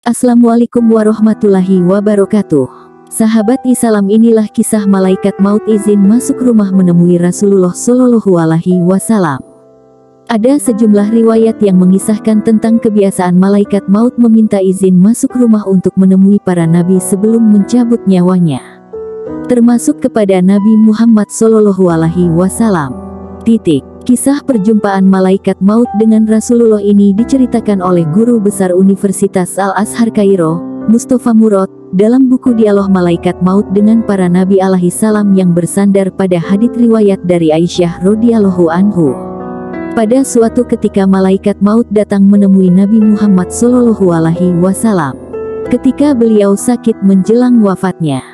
Assalamualaikum warahmatullahi wabarakatuh. Sahabat Islam, inilah kisah malaikat maut izin masuk rumah menemui Rasulullah Shallallahu Alaihi Wasallam. Ada sejumlah riwayat yang mengisahkan tentang kebiasaan malaikat maut meminta izin masuk rumah untuk menemui para nabi sebelum mencabut nyawanya, termasuk kepada Nabi Muhammad Shallallahu Alaihi Wasallam. Kisah perjumpaan malaikat maut dengan Rasulullah ini diceritakan oleh guru besar Universitas Al-Azhar Kairo, Mustafa Murad, dalam buku Dialog Malaikat Maut dengan Para Nabi alaihi salam yang bersandar pada hadits riwayat dari Aisyah radhiyallahu anhu. Pada suatu ketika malaikat maut datang menemui Nabi Muhammad Shallallahu Alaihi Wasallam. Ketika beliau sakit menjelang wafatnya,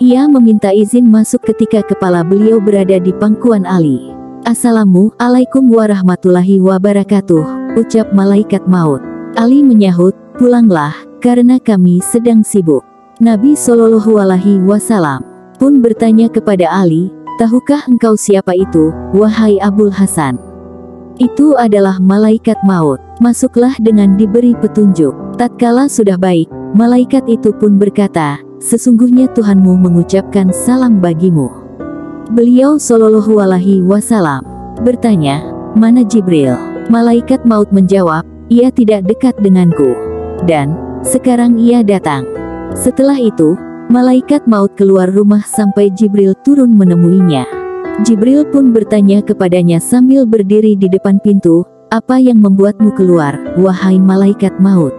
ia meminta izin masuk ketika kepala beliau berada di pangkuan Ali. Assalamualaikum warahmatullahi wabarakatuh, ucap malaikat maut. Ali menyahut, pulanglah, karena kami sedang sibuk. Nabi Shallallahu Alaihi Wasallam pun bertanya kepada Ali, tahukah engkau siapa itu, wahai Abul Hasan? Itu adalah malaikat maut, masuklah dengan diberi petunjuk. Tatkala sudah baik, malaikat itu pun berkata, sesungguhnya Tuhanmu mengucapkan salam bagimu. Beliau Shallallahu Alaihi Wasallam bertanya, mana Jibril? Malaikat maut menjawab, ia tidak dekat denganku, dan sekarang ia datang. Setelah itu, malaikat maut keluar rumah sampai Jibril turun menemuinya. Jibril pun bertanya kepadanya sambil berdiri di depan pintu, apa yang membuatmu keluar, wahai malaikat maut?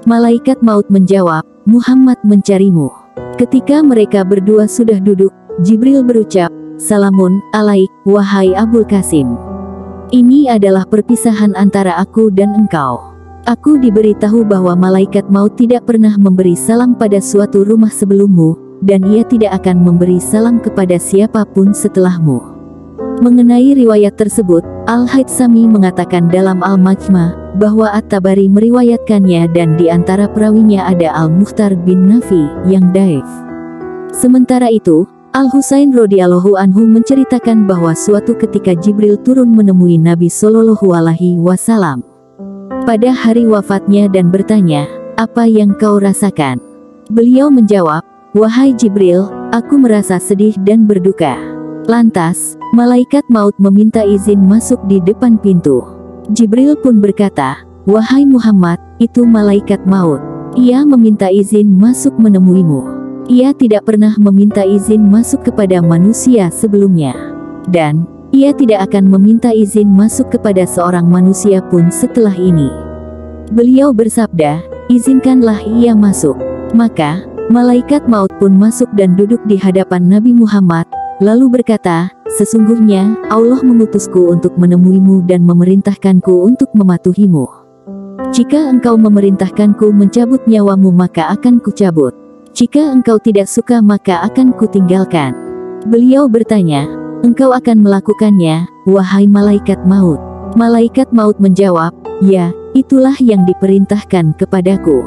Malaikat maut menjawab, Muhammad mencarimu. Ketika mereka berdua sudah duduk, Jibril berucap, Salamun alaik, wahai Abul Qasim. Ini adalah perpisahan antara aku dan engkau. Aku diberitahu bahwa malaikat maut tidak pernah memberi salam pada suatu rumah sebelummu, dan ia tidak akan memberi salam kepada siapapun setelahmu. Mengenai riwayat tersebut, Al-Haythami mengatakan dalam Al-Majma', bahwa At-Tabari meriwayatkannya dan di antara perawinya ada Al-Mukhtar bin Nafi, yang dhaif. Sementara itu, Al-Husain radhiyallahu anhu menceritakan bahwa suatu ketika Jibril turun menemui Nabi Shallallahu Alaihi Wasallam pada hari wafatnya dan bertanya, apa yang kau rasakan? Beliau menjawab, wahai Jibril, aku merasa sedih dan berduka. Lantas, malaikat maut meminta izin masuk di depan pintu. Jibril pun berkata, wahai Muhammad, itu malaikat maut. Ia meminta izin masuk menemuimu. Ia tidak pernah meminta izin masuk kepada manusia sebelumnya, dan ia tidak akan meminta izin masuk kepada seorang manusia pun setelah ini. Beliau bersabda, izinkanlah ia masuk. Maka, malaikat maut pun masuk dan duduk di hadapan Nabi Muhammad, lalu berkata, sesungguhnya Allah mengutusku untuk menemuimu dan memerintahkanku untuk mematuhimu. Jika engkau memerintahkanku mencabut nyawamu maka akan kucabut. Jika engkau tidak suka maka akan kutinggalkan. Beliau bertanya, engkau akan melakukannya, wahai malaikat maut? Malaikat maut menjawab, ya, itulah yang diperintahkan kepadaku.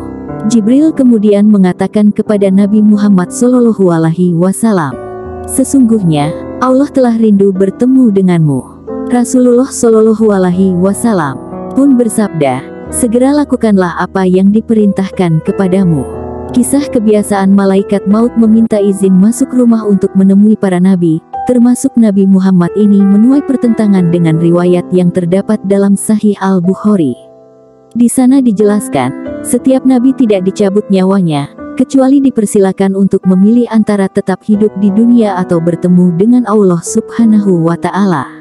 Jibril kemudian mengatakan kepada Nabi Muhammad Shallallahu Alaihi Wasallam, sesungguhnya Allah telah rindu bertemu denganmu. Rasulullah Shallallahu Alaihi Wasallam pun bersabda, segera lakukanlah apa yang diperintahkan kepadamu. Kisah kebiasaan malaikat maut meminta izin masuk rumah untuk menemui para nabi, termasuk Nabi Muhammad ini menuai pertentangan dengan riwayat yang terdapat dalam Sahih Al-Bukhari. Di sana dijelaskan, setiap nabi tidak dicabut nyawanya, kecuali dipersilakan untuk memilih antara tetap hidup di dunia atau bertemu dengan Allah Subhanahu wa Ta'ala.